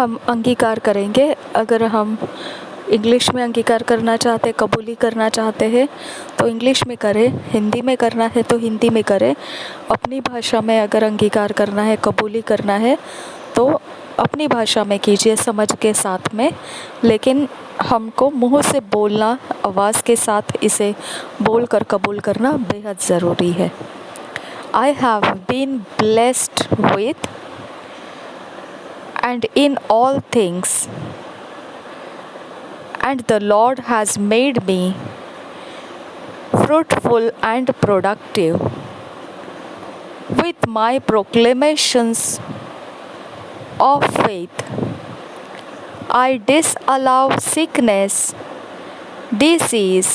हम अंगीकार करेंगे। अगर हम इंग्लिश में अंगीकार करना चाहते, कबूली करना चाहते हैं तो इंग्लिश में करें, हिंदी में करना है तो हिंदी में करें। अपनी भाषा में अगर अंगीकार करना है, कबूली करना है तो अपनी भाषा में कीजिए, समझ के साथ में। लेकिन हमको मुंह से बोलना, आवाज़ के साथ इसे बोलकर कबूल करना बेहद ज़रूरी है। I have been blessed with and in all things, and the Lord has made me fruitful and productive. With my proclamations of faith, I disallow sickness, disease,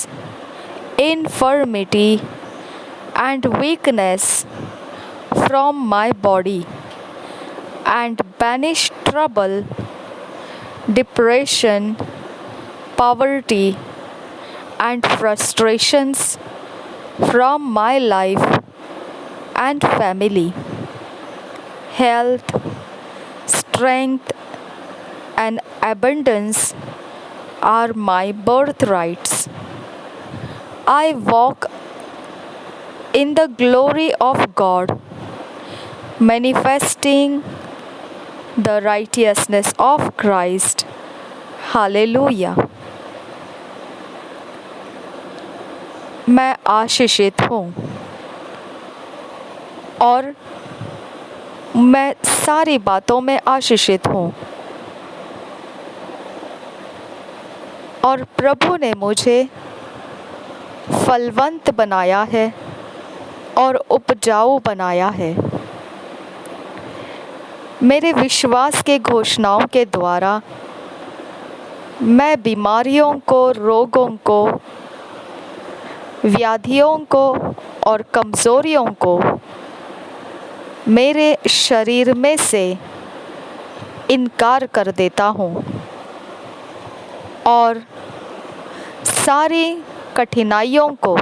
infirmity, and weakness from my body, and banish trouble, depression, poverty, and frustrations from my life and family. Health, strength, and abundance are my birthrights. I walk in the glory of God, manifesting the righteousness of Christ. Hallelujah. मैं आशीषित हूँ और मैं सारी बातों में आशीषित हूँ, और प्रभु ने मुझे फलवंत बनाया है और उपजाऊ बनाया है। मेरे विश्वास के घोषणाओं के द्वारा मैं बीमारियों को, रोगों को, व्याधियों को और कमज़ोरियों को मेरे शरीर में से इनकार कर देता हूँ और सारी कठिनाइयों को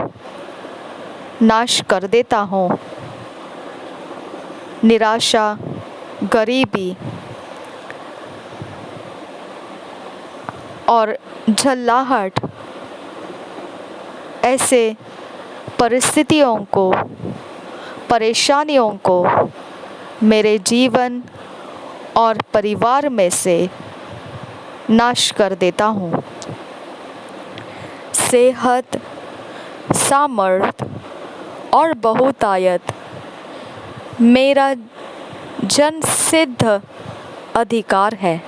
नाश कर देता हूँ। निराशा, गरीबी और झल्लाहट ऐसे परिस्थितियों को, परेशानियों को मेरे जीवन और परिवार में से नाश कर देता हूँ। सेहत, सामर्थ और बहुतायत मेरा जन्मसिद्ध अधिकार है।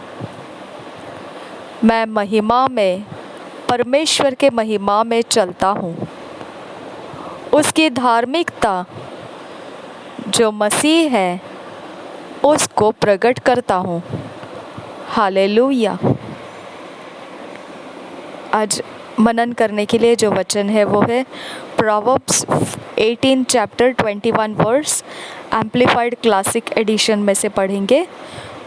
मैं महिमा में, परमेश्वर के महिमा में चलता हूँ। उसकी धार्मिकता जो मसीह है उसको प्रकट करता हूँ। हालेलुया। आज मनन करने के लिए जो वचन है वो है Proverbs 18 chapter 21 verse, amplified classic edition में से पढ़ेंगे।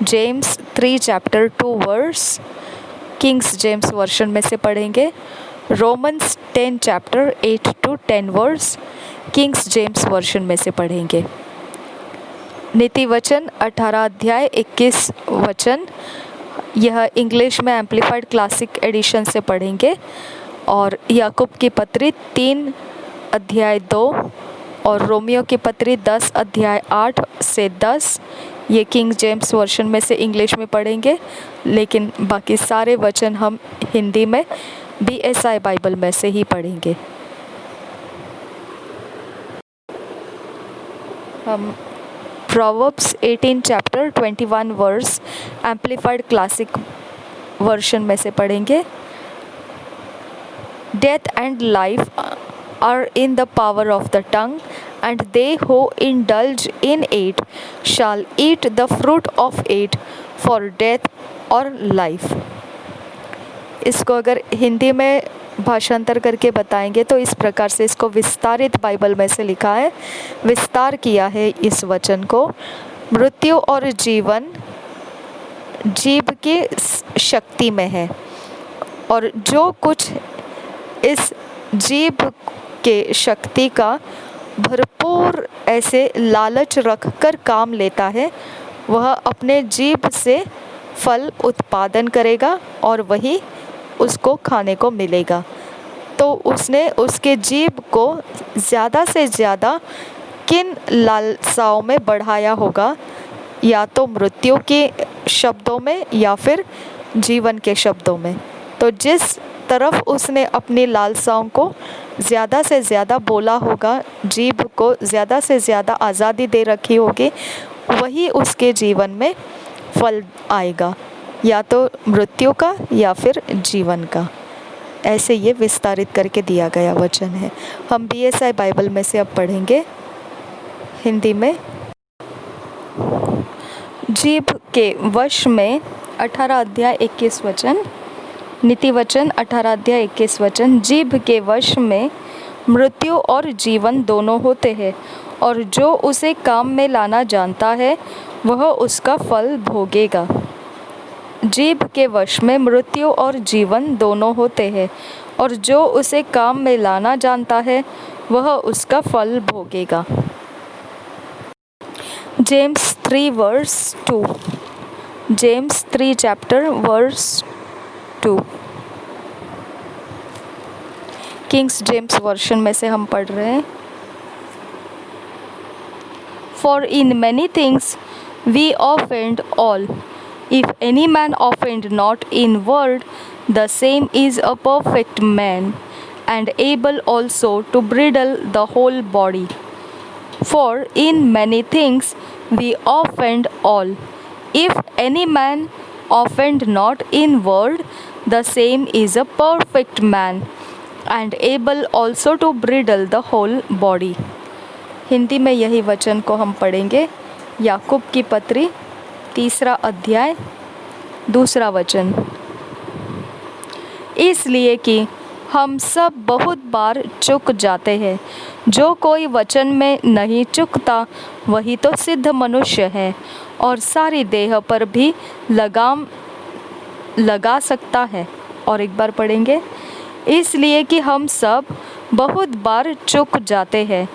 James 3 chapter 2 verse, Kings James version में से पढ़ेंगे। Romans 10 chapter 8 to 10 verse, Kings James version में से पढ़ेंगे। नीति वचन 18 अध्याय 21 वचन, यह इंग्लिश में एम्प्लीफाइड क्लासिक एडिशन से पढ़ेंगे। और याकूब की पत्री 3 अध्याय 2 और रोमियो की पत्री 10 अध्याय 8 से 10, ये किंग जेम्स वर्शन में से इंग्लिश में पढ़ेंगे। लेकिन बाकी सारे वचन हम हिंदी में BSI बाइबल में से ही पढ़ेंगे। हम Proverbs 18 chapter 21 verse amplified classic version में से पढ़ेंगे। Death and life are in the power of the tongue, and they who indulge in it shall eat the fruit of it, for death or life. इसको अगर हिंदी में भाषांतर करके बताएंगे तो इस प्रकार से इसको विस्तारित बाइबल में से लिखा है, विस्तार किया है इस वचन को। मृत्यु और जीवन जीभ की शक्ति में है, और जो कुछ इस जीभ के शक्ति का भरपूर ऐसे लालच रखकर काम लेता है, वह अपने जीभ से फल उत्पादन करेगा और वही उसको खाने को मिलेगा। तो उसने उसके जीभ को ज़्यादा से ज़्यादा किन लालसाओं में बढ़ाया होगा, या तो मृत्यु के शब्दों में या फिर जीवन के शब्दों में। तो जिस तरफ उसने अपनी लालसाओं को ज़्यादा से ज़्यादा बोला होगा, जीभ को ज़्यादा से ज़्यादा आज़ादी दे रखी होगी, वही उसके जीवन में फल आएगा, या तो मृत्यु का या फिर जीवन का। ऐसे ये विस्तारित करके दिया गया वचन है। हम BSI बाइबल में से अब पढ़ेंगे हिंदी में। जीभ के वश में 18 अध्याय 21 वचन, नीति वचन 18 अध्याय 21 वचन। जीभ के वश में मृत्यु और जीवन दोनों होते हैं, और जो उसे काम में लाना जानता है वह उसका फल भोगेगा। जीभ के वश में मृत्यु और जीवन दोनों होते हैं, और जो उसे काम में लाना जानता है वह उसका फल भोगेगा। James 3 verse 2, James 3 chapter verse 2, Kings James version में से हम पढ़ रहे हैं। For in many things we offend all. If any man offend not in word, the same is a perfect man, and able also to bridle the whole body. For in many things we offend all. If any man offend not in word, the same is a perfect man, and able also to bridle the whole body. Hindi में यही वचन को हम पढ़ेंगे। याकूब की पत्री 3 अध्याय 2 वचन। इसलिए कि हम सब बहुत बार चूक जाते हैं। जो कोई वचन में नहीं चूकता वही तो सिद्ध मनुष्य है, और सारी देह पर भी लगाम लगा सकता है। और एक बार पढ़ेंगे। इसलिए कि हम सब बहुत बार चूक जाते हैं।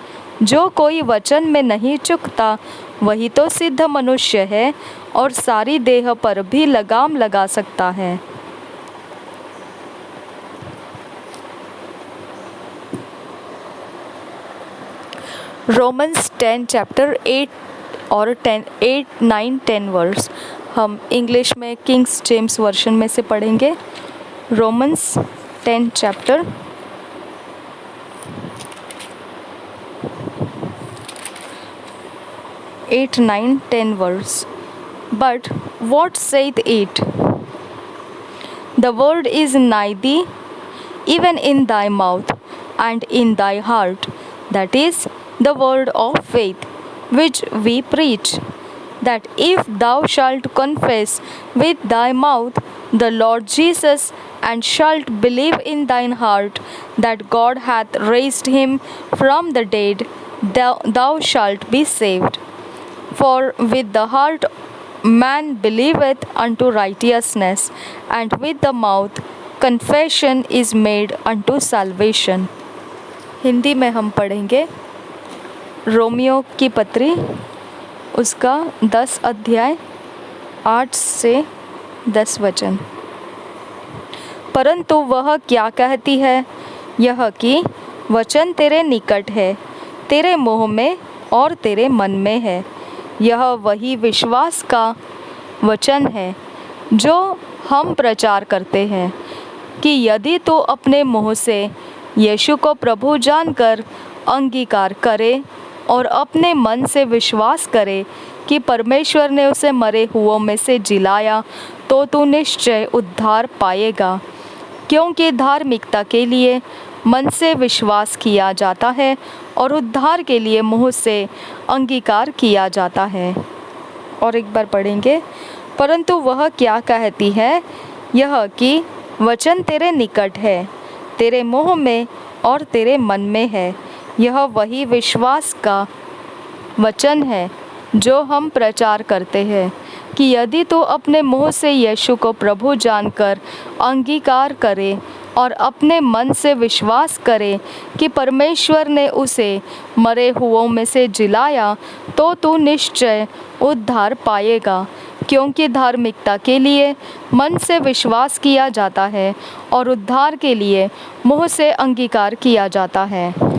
जो कोई वचन में नहीं चूकता वही तो सिद्ध मनुष्य है, और सारी देह पर भी लगाम लगा सकता है। रोमन्स 10 चैप्टर 8 और 8, 9, 10 वर्स। हम इंग्लिश में किंग्स जेम्स वर्शन में से पढ़ेंगे। Romans 10 chapter 8, 9, 10 verse. But what saith it? The word is nigh thee, even in thy mouth and in thy heart. That is the word of faith which we preach, that if thou shalt confess with thy mouth the Lord Jesus, and shalt believe in thine heart that God hath raised him from the dead, thou shalt be saved. For with the heart man believeth unto righteousness, and with the mouth confession is made unto salvation. Hindi में हम पढ़ेंगे Romeo की पत्री उसका 10 अध्याय 8 से 10 वचन। परंतु वह क्या कहती है, यह कि वचन तेरे निकट है, तेरे मुँह में और तेरे मन में है। यह वही विश्वास का वचन है जो हम प्रचार करते हैं, कि यदि तू अपने मुँह से यीशु को प्रभु जानकर अंगीकार करे और अपने मन से विश्वास करे कि परमेश्वर ने उसे मरे हुओं में से जिलाया, तो तू निश्चय उद्धार पाएगा। क्योंकि धार्मिकता के लिए मन से विश्वास किया जाता है, और उद्धार के लिए मुँह से अंगीकार किया जाता है। और एक बार पढ़ेंगे। परंतु वह क्या कहती है, यह कि वचन तेरे निकट है, तेरे मुँह में और तेरे मन में है। यह वही विश्वास का वचन है जो हम प्रचार करते हैं, कि यदि तू अपने मुँह से यीशु को प्रभु जानकर अंगीकार करे और अपने मन से विश्वास करे कि परमेश्वर ने उसे मरे हुओं में से जिलाया, तो तू निश्चय उद्धार पाएगा। क्योंकि धार्मिकता के लिए मन से विश्वास किया जाता है और उद्धार के लिए मुँह से अंगीकार किया जाता है।